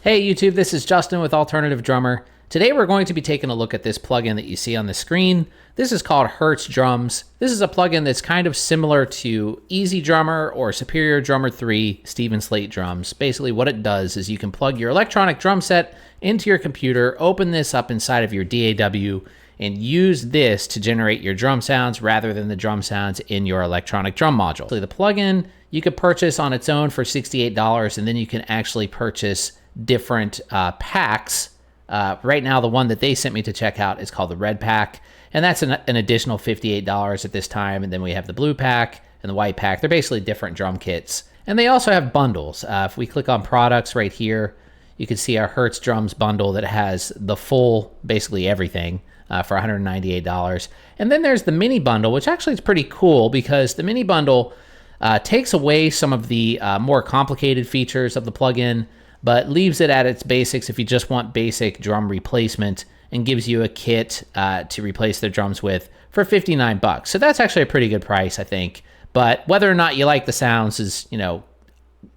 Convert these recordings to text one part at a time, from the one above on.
Hey YouTube, this is Justin with Alternative Drummer. Today we're going to be taking a look at this plugin that you see on the screen. This is called Hertz Drums. This is a plugin that's kind of similar to Easy Drummer or Superior Drummer 3 Stephen Slate drums. Basically what it does is you can plug your electronic drum set into your computer, open this up inside of your DAW, and use this to generate your drum sounds rather than the drum sounds in your electronic drum module. So the plugin you could purchase on its own for $68, and then you can actually purchase different packs. Right now, the one that they sent me to check out is called the Red Pack, and that's an additional $58 at this time. And then we have the Blue Pack and the White Pack. They're basically different drum kits. And they also have bundles. If we click on products right here, you can see our Hertz Drums bundle that has the full, basically everything, for $198. And then there's the mini bundle, which actually is pretty cool because the mini bundle takes away some of the more complicated features of the plugin, but leaves it at its basics if you just want basic drum replacement, and gives you a kit to replace their drums with for $59. So that's actually a pretty good price, I think. But whether or not you like the sounds is,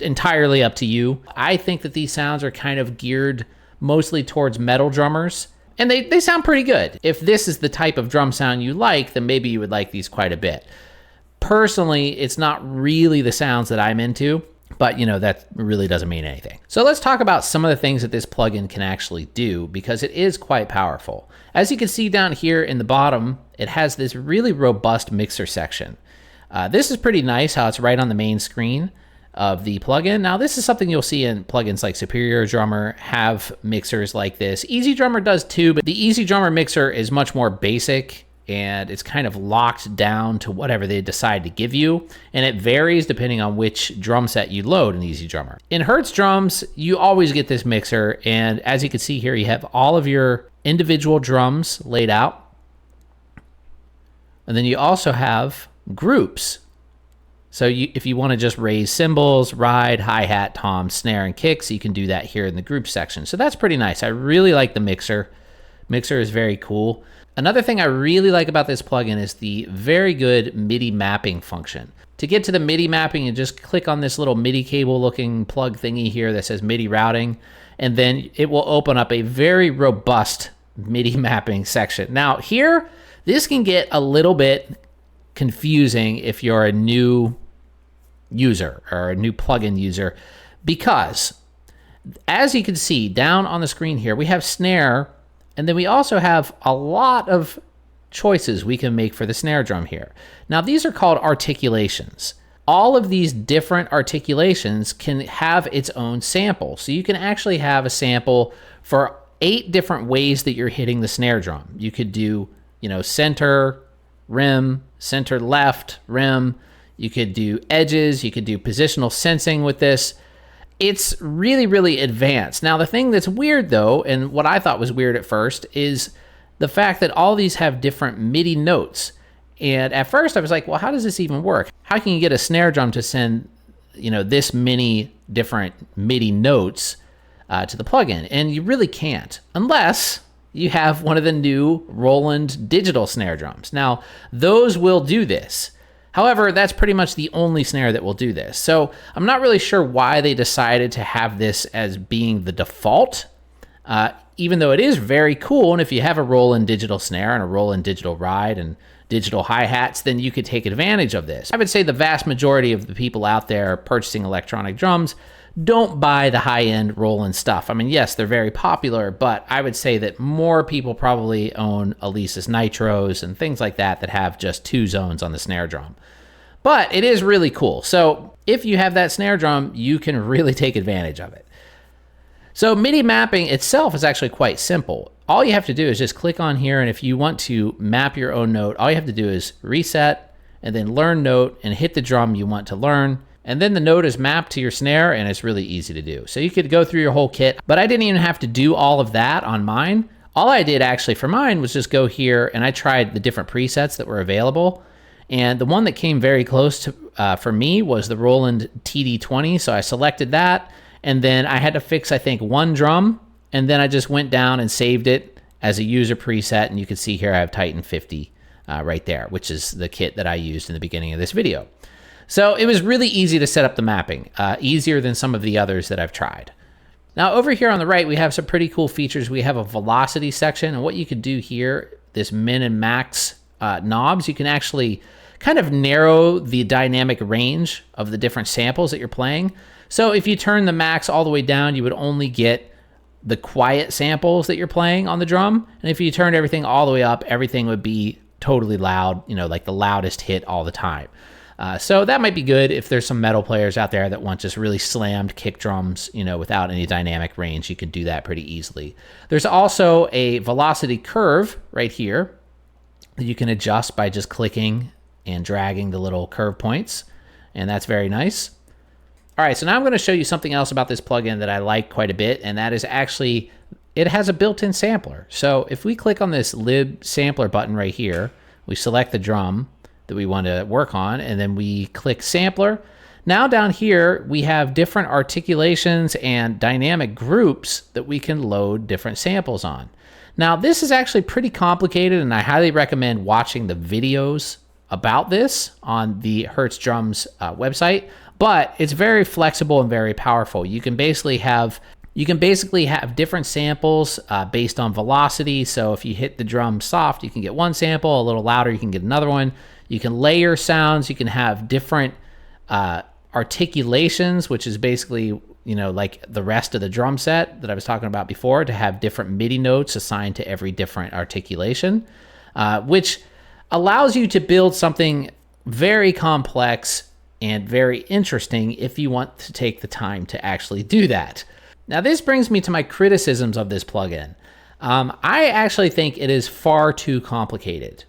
entirely up to you. I think that these sounds are kind of geared mostly towards metal drummers, and they sound pretty good. If this is the type of drum sound you like, then maybe you would like these quite a bit. Personally, it's not really the sounds that I'm into, but that really doesn't mean anything. So let's talk about some of the things that this plugin can actually do, because it is quite powerful. As you can see down here in the bottom, it has this really robust mixer section. This is pretty nice how it's right on the main screen of the plugin. Now this is something you'll see in plugins like Superior Drummer have mixers like this. Easy Drummer does too, but the Easy Drummer mixer is much more basic, and it's kind of locked down to whatever they decide to give you, and it varies depending on which drum set you load in Easy Drummer. In Hertz Drums, you always get this mixer, and as you can see here, you have all of your individual drums laid out, and then you also have groups. So if you want to just raise cymbals, ride, hi-hat, tom, snare, and kicks, you can do that here in the group section. So that's pretty nice. I really like the mixer. Mixer is very cool. Another thing I really like about this plugin is the very good MIDI mapping function. To get to the MIDI mapping, you just click on this little MIDI cable looking plug thingy here that says MIDI routing, and then it will open up a very robust MIDI mapping section. Now here, this can get a little bit confusing if you're a new user or a new plugin user, because as you can see down on the screen here, we have snare, and then we also have a lot of choices we can make for the snare drum here. Now these are called articulations. All of these different articulations can have its own sample. So you can actually have a sample for 8 different ways that you're hitting the snare drum. You could do, center, rim, center left, rim. You could do edges. You could do positional sensing with this. It's really, really advanced. Now, the thing that's weird, though, and what I thought was weird at first, is the fact that all these have different MIDI notes. And at first, I was like, well, how does this even work? How can you get a snare drum to send, this many different MIDI notes to the plugin? And you really can't, unless you have one of the new Roland digital snare drums. Now, those will do this. However, that's pretty much the only snare that will do this. So I'm not really sure why they decided to have this as being the default, even though it is very cool. And if you have a Roland digital snare and a Roland digital ride and digital hi-hats, then you could take advantage of this. I would say the vast majority of the people out there purchasing electronic drums don't buy the high-end Roland stuff. I mean, yes, they're very popular, but I would say that more people probably own Alesis Nitros and things like that that have just 2 zones on the snare drum. But it is really cool. So if you have that snare drum, you can really take advantage of it. So MIDI mapping itself is actually quite simple. All you have to do is just click on here, and if you want to map your own note, all you have to do is reset and then learn note and hit the drum you want to learn. And then the note is mapped to your snare, and it's really easy to do. So you could go through your whole kit, but I didn't even have to do all of that on mine. All I did actually for mine was just go here, and I tried the different presets that were available. And the one that came very close to for me was the Roland TD20. So I selected that, and then I had to fix, I think, 1 drum, and then I just went down and saved it as a user preset. And you can see here I have Titan 50 right there, which is the kit that I used in the beginning of this video. So it was really easy to set up the mapping, easier than some of the others that I've tried. Now over here on the right, we have some pretty cool features. We have a velocity section, and what you could do here, this min and max knobs, you can actually kind of narrow the dynamic range of the different samples that you're playing. So if you turn the max all the way down, you would only get the quiet samples that you're playing on the drum. And if you turned everything all the way up, everything would be totally loud, you know, like the loudest hit all the time. So that might be good if there's some metal players out there that want just really slammed kick drums, you know, without any dynamic range. You can do that pretty easily. There's also a velocity curve right here that you can adjust by just clicking and dragging the little curve points, and that's very nice. All right, so now I'm going to show you something else about this plugin that I like quite a bit, and that is actually, it has a built-in sampler. So if we click on this lib sampler button right here, we select the drum that we want to work on, and then we click sampler. Now down here, we have different articulations and dynamic groups that we can load different samples on. Now this is actually pretty complicated, and I highly recommend watching the videos about this on the Hertz Drums website, but it's very flexible and very powerful. You can basically have different samples based on velocity. So if you hit the drum soft, you can get one sample, a little louder, you can get another one. You can layer sounds, you can have different articulations, which is basically, you know, like the rest of the drum set that I was talking about before, to have different MIDI notes assigned to every different articulation, which allows you to build something very complex and very interesting if you want to take the time to actually do that. Now, this brings me to my criticisms of this plugin. I actually think it is far too complicated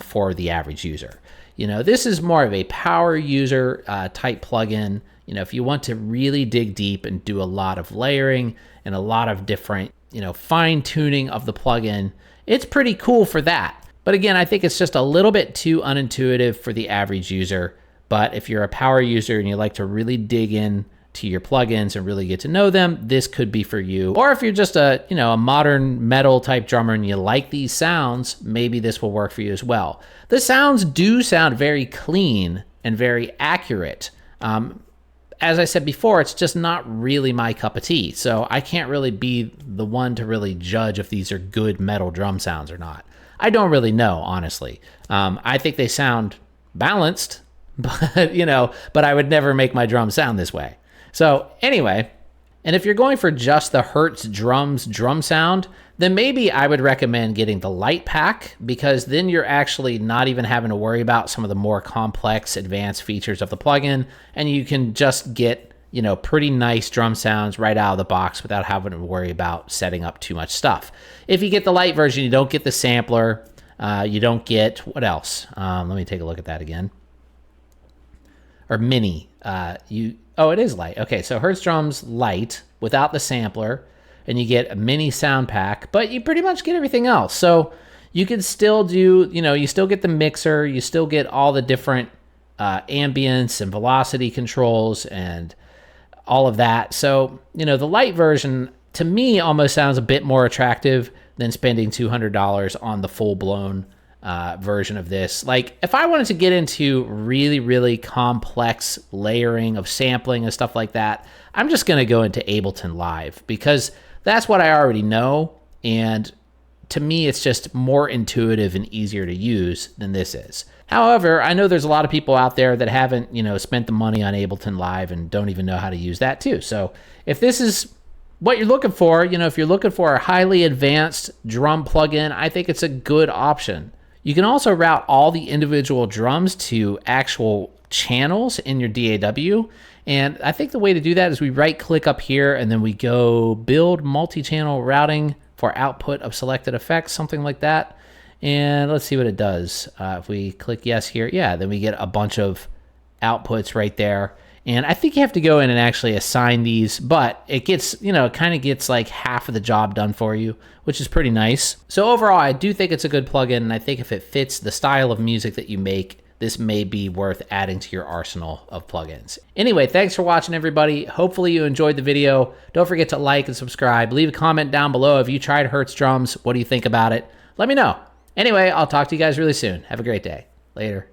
for the average user. You know, this is more of a power user type plugin. You know, if you want to really dig deep and do a lot of layering and a lot of different, you know, fine tuning of the plugin, it's pretty cool for that. But again, I think it's just a little bit too unintuitive for the average user. But if you're a power user and you like to really dig in to your plugins and really get to know them, this could be for you. Or if you're just a, you know, a modern metal type drummer and you like these sounds, maybe this will work for you as well. The sounds do sound very clean and very accurate. As I said before, it's just not really my cup of tea. So I can't really be the one to really judge if these are good metal drum sounds or not. I don't really know, honestly. I think they sound balanced, but, you know, but I would never make my drum sound this way. So anyway, and if you're going for just the Hertz drums drum sound, then maybe I would recommend getting the light pack, because then you're actually not even having to worry about some of the more complex advanced features of the plugin, and you can just get, you know, pretty nice drum sounds right out of the box without having to worry about setting up too much stuff. If you get the light version, you don't get the sampler, you don't get, what else? Let me take a look at that again. Or mini, oh, it is light. Okay, so Hertz Drums light without the sampler, and you get a mini sound pack, but you pretty much get everything else. So you can still do, you know, you still get the mixer, you still get all the different ambience and velocity controls and all of that. So, you know, the light version to me almost sounds a bit more attractive than spending $200 on the full-blown version of this. Like, if I wanted to get into really, really complex layering of sampling and stuff like that, I'm just going to go into Ableton Live, because that's what I already know, and to me, it's just more intuitive and easier to use than this is. However, I know there's a lot of people out there that haven't, you know, spent the money on Ableton Live and don't even know how to use that too. So if this is what you're looking for, you know, if you're looking for a highly advanced drum plugin, I think it's a good option. You can also route all the individual drums to actual channels in your DAW. And I think the way to do that is we right click up here and then we go build multi-channel routing for output of selected effects, something like that. And let's see what it does. If we click yes here, yeah, then we get a bunch of outputs right there. And I think you have to go in and actually assign these, but it gets, you know, it kind of gets like half of the job done for you, which is pretty nice. So overall, I do think it's a good plugin, and I think if it fits the style of music that you make, this may be worth adding to your arsenal of plugins. Anyway, thanks for watching, everybody. Hopefully you enjoyed the video. Don't forget to like and subscribe. Leave a comment down below if you tried Hertz Drums. What do you think about it? Let me know. Anyway, I'll talk to you guys really soon. Have a great day. Later.